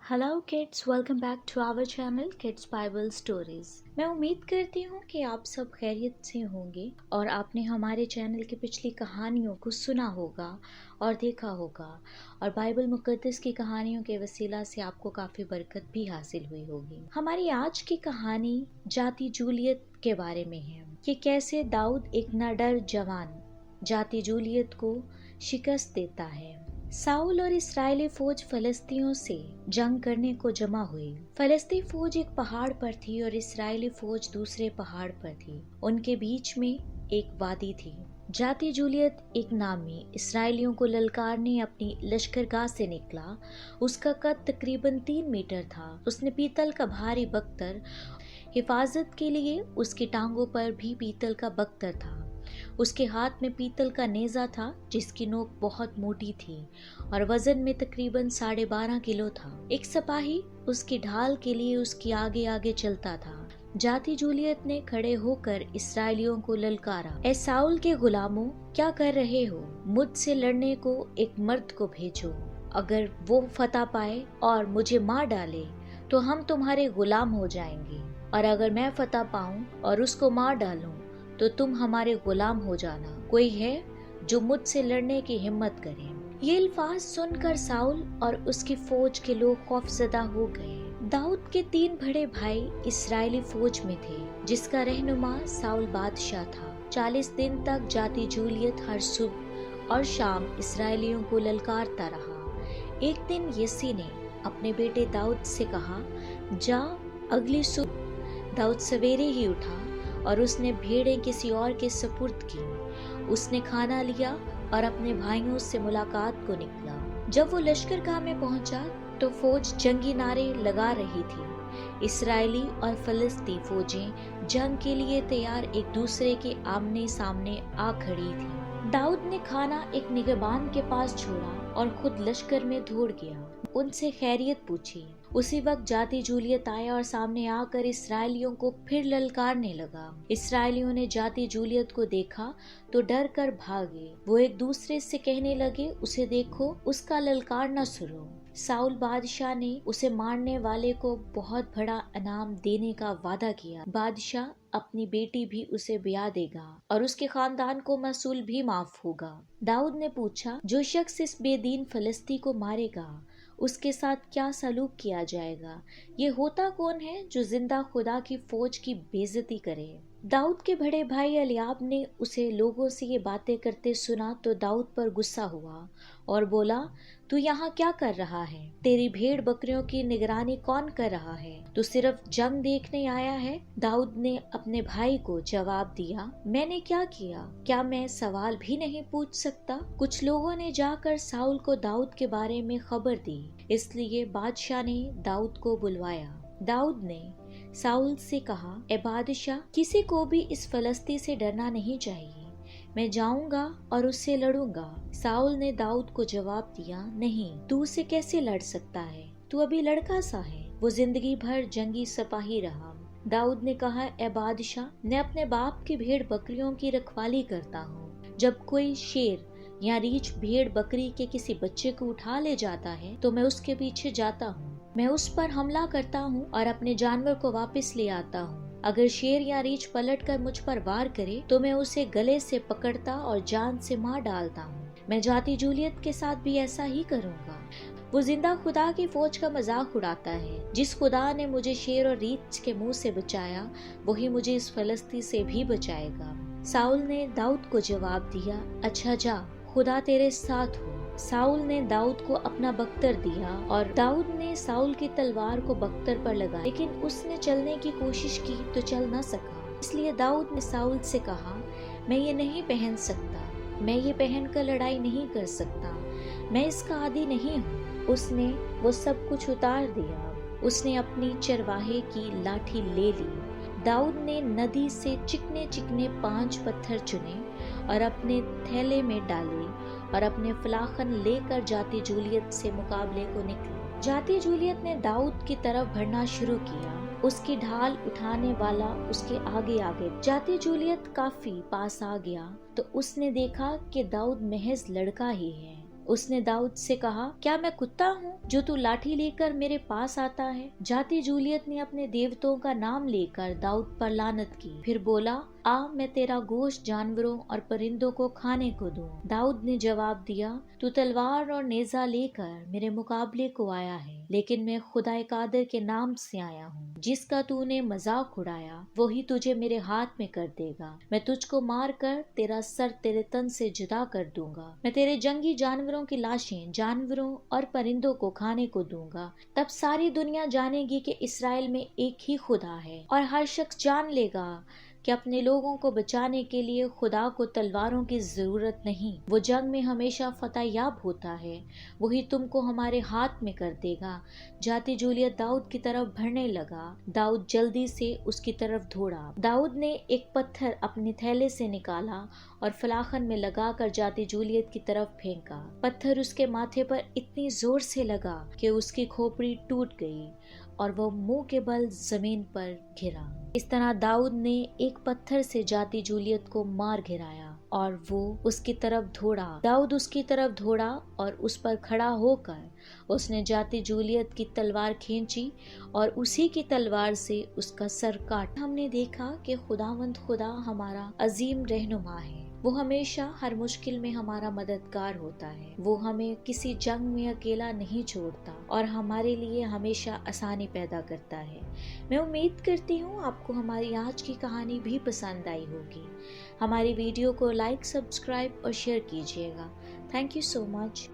Hello kids, welcome back to our channel kids Bible stories. मैं उम्मीद करती हूँ कि आप सब खैरियत से होंगे और आपने हमारे चैनल की पिछली कहानियों को सुना होगा और देखा होगा और बाइबल मुकद्दस की कहानियों के वसीला से आपको काफ़ी बरकत भी हासिल हुई होगी। हमारी आज की कहानी जाति जूलियत के बारे में है कि कैसे दाऊद एक निडर जवान जाति जूलियत को शिकस्त देता है। साउल और इस्राएली फौज फलस्तियों से जंग करने को जमा हुई। फलस्ती फौज एक पहाड़ पर थी और इस्राएली फौज दूसरे पहाड़ पर थी। उनके बीच में एक वादी थी। जाति जूलियत एक नामी इस्राएलियों को ललकारने अपनी लश्करगाह से निकला। उसका कद तकरीबन 3 मीटर था। उसने पीतल का भारी बख्तर, हिफाजत के लिए उसकी टांगों पर भी पीतल का बख्तर था। उसके हाथ में पीतल का नेजा था जिसकी नोक बहुत मोटी थी और वजन में तकरीबन 12.5 किलो था। एक सिपाही उसकी ढाल के लिए उसकी आगे आगे चलता था। जाति जूलियत ने खड़े होकर इस्राएलियों को ललकारा, ए साउल के गुलामों, क्या कर रहे हो? मुझसे लड़ने को एक मर्द को भेजो। अगर वो फतह पाए और मुझे मार डाले तो हम तुम्हारे गुलाम हो जाएंगे, और अगर मैं फतह पाऊं और उसको मार डालूं तो तुम हमारे गुलाम हो जाना। कोई है जो मुझसे लड़ने की हिम्मत करे? ये अल्फाज सुनकर साउल और उसकी फौज के लोग खौफजदा हो गए। दाऊद के 3 बड़े भाई इस्राएली फौज में थे जिसका रहनुमा साउल बादशाह था। 40 दिन तक जाति जूलियत हर सुबह और शाम इस्राएलियों को ललकारता रहा। एक दिन यसी ने अपने बेटे दाऊद से कहा, जा अगली सुबह। दाऊद सवेरे ही उठा और उसने भेड़ें किसी और के सुपुर्द की। उसने खाना लिया और अपने भाइयों से मुलाकात को निकला। जब वो लश्करगाह में पहुंचा तो फौज जंगी नारे लगा रही थी। इस्राएली और फलस्ती फौजें जंग के लिए तैयार एक दूसरे के आमने सामने आ खड़ी थी। दाऊद ने खाना एक निगहबान के पास छोड़ा और खुद लश्कर में दौड़ गया। उनसे खैरियत पूछी। उसी वक्त जाति जूलियत आया और सामने आकर इस्राएलियों को फिर ललकारने लगा। इस्राएलियों ने जाति जूलियत को देखा तो डर कर भागे। वो एक दूसरे से कहने लगे, उसे देखो, उसका ललकारना सुनो। साउल बादशाह ने उसे मारने वाले को बहुत बड़ा इनाम देने का वादा किया। बादशाह अपनी बेटी भी उसे ब्याह देगा और उसके खानदान को महसूल भी माफ होगा। दाऊद ने पूछा, जो शख्स इस बेदीन फलस्ती को मारेगा उसके साथ क्या सलूक किया जाएगा? ये होता कौन है जो जिंदा खुदा की फौज की बेइज्जती करे? दाऊद के बड़े भाई अलियाब ने उसे लोगों से ये बातें करते सुना तो दाऊद पर गुस्सा हुआ और बोला, तू यहाँ क्या कर रहा है? तेरी भेड़ बकरियों की निगरानी कौन कर रहा है? तू सिर्फ जंग देखने आया है? दाऊद ने अपने भाई को जवाब दिया, मैंने क्या किया? क्या मैं सवाल भी नहीं पूछ सकता? कुछ लोगों ने जाकर साउल को दाऊद के बारे में खबर दी, इसलिए बादशाह ने दाऊद को बुलवाया। दाऊद ने साउल से कहा, ए बादशाह, किसी को भी इस फलस्ती से डरना नहीं चाहिए। मैं जाऊंगा और उससे लड़ूंगा। साउल ने दाऊद को जवाब दिया, नहीं, तू उससे कैसे लड़ सकता है? तू अभी लड़का सा है। वो जिंदगी भर जंगी सिपाही रहा। दाऊद ने कहा, ए बादशाह, मैं अपने बाप की भेड़ बकरियों की रखवाली करता हूँ। जब कोई शेर या रीछ भेड़ बकरी के किसी बच्चे को उठा ले जाता है तो मैं उसके पीछे जाता हूँ। मैं उस पर हमला करता हूँ और अपने जानवर को वापस ले आता हूँ। अगर शेर या रीछ पलट कर मुझ पर वार करे तो मैं उसे गले से पकड़ता और जान से मार डालता हूँ। मैं जाति जूलियत के साथ भी ऐसा ही करूँगा। वो जिंदा खुदा की फौज का मजाक उड़ाता है। जिस खुदा ने मुझे शेर और रीछ के मुंह से बचाया वही मुझे इस फलस्ती से भी बचाएगा। साउल ने दाऊद को जवाब दिया, अच्छा जा, खुदा तेरे साथ हो। साउल ने दाऊद को अपना बख्तर दिया और दाऊद ने साउल की तलवार को बख्तर पर लगाया, लेकिन उसने चलने की कोशिश की तो चल न सका। इसलिए दाऊद ने साउल से कहा, मैं ये नहीं पहन सकता, मैं ये पहनकर लड़ाई नहीं कर सकता, मैं इसका आदी नहीं हूँ। उसने वो सब कुछ उतार दिया। उसने अपनी चरवाहे की लाठी ले ली। दाऊद ने नदी से चिकने चिकने 5 पत्थर चुने और अपने थैले में डाले और अपने फलाखन लेकर जाति जूलियत से मुकाबले को निकले। जाति जूलियत ने दाऊद की तरफ बढ़ना शुरू किया। उसकी ढाल उठाने वाला उसके आगे आगे। जाति जूलियत काफी पास आ गया तो उसने देखा कि दाऊद महज लड़का ही है। اس نے داؤد سے کہا, کیا میں کتا ہوں جو تو لاٹھی لے کر میرے پاس آتا ہے؟ جاتی جولیت نے اپنے دیوتوں کا نام لے کر داؤد پر لعنت کی. پھر بولا, آ میں تیرا گوشت جانوروں اور پرندوں کو کھانے کو دوں. داؤد نے جواب دیا, تو تلوار اور نیزہ لے کر میرے مقابلے کو آیا ہے, لیکن میں خدا قادر کے نام سے آیا ہوں. جس کا تو نے مذاق اڑایا وہی تجھے میرے ہاتھ میں کر دے گا. میں تجھ کو مار کر تیرا سر تیرے تن سے جدا کر دوں گا. میں تیرے جنگی جانوروں کی لاشیں جانوروں اور پرندوں کو کھانے کو دوں گا. تب ساری دنیا جانے گی کہ اسرائیل میں ایک ہی خدا ہے, اور ہر شخص جان لے گا کہ اپنے لوگوں کو بچانے کے لیے خدا کو تلواروں کی ضرورت نہیں. وہ جنگ میں ہمیشہ فتح یاب ہوتا ہے, وہی تم کو ہمارے ہاتھ میں کر دے گا. جاتی جولیت داؤد کی طرف بڑھنے لگا. داؤد جلدی سے اس کی طرف دوڑا. داؤد نے ایک پتھر اپنے تھیلے سے نکالا اور فلاخن میں لگا کر جاتی جولیت کی طرف پھینکا. پتھر اس کے ماتھے پر اتنی زور سے لگا کہ اس کی کھوپڑی ٹوٹ گئی اور وہ منہ کے بل زمین پر گرا. اس طرح داؤد نے ایک پتھر سے جاتی جولیت کو مار گرایا اور وہ اس کی طرف دوڑا. داؤد اس کی طرف دوڑا اور اس پر کھڑا ہو کر اس نے جاتی جولیت کی تلوار کھینچی اور اسی کی تلوار سے اس کا سر کاٹ. ہم نے دیکھا کہ خداوند خدا ہمارا عظیم رہنما ہے. وہ ہمیشہ ہر مشکل میں ہمارا مددگار ہوتا ہے. وہ ہمیں کسی جنگ میں اکیلا نہیں چھوڑتا اور ہمارے لیے ہمیشہ آسانی پیدا کرتا ہے. میں امید کرتی ہوں آپ کو ہماری آج کی کہانی بھی پسند آئی ہوگی. ہماری ویڈیو کو لائک، سبسکرائب اور شیئر کیجیے گا. Thank you so much.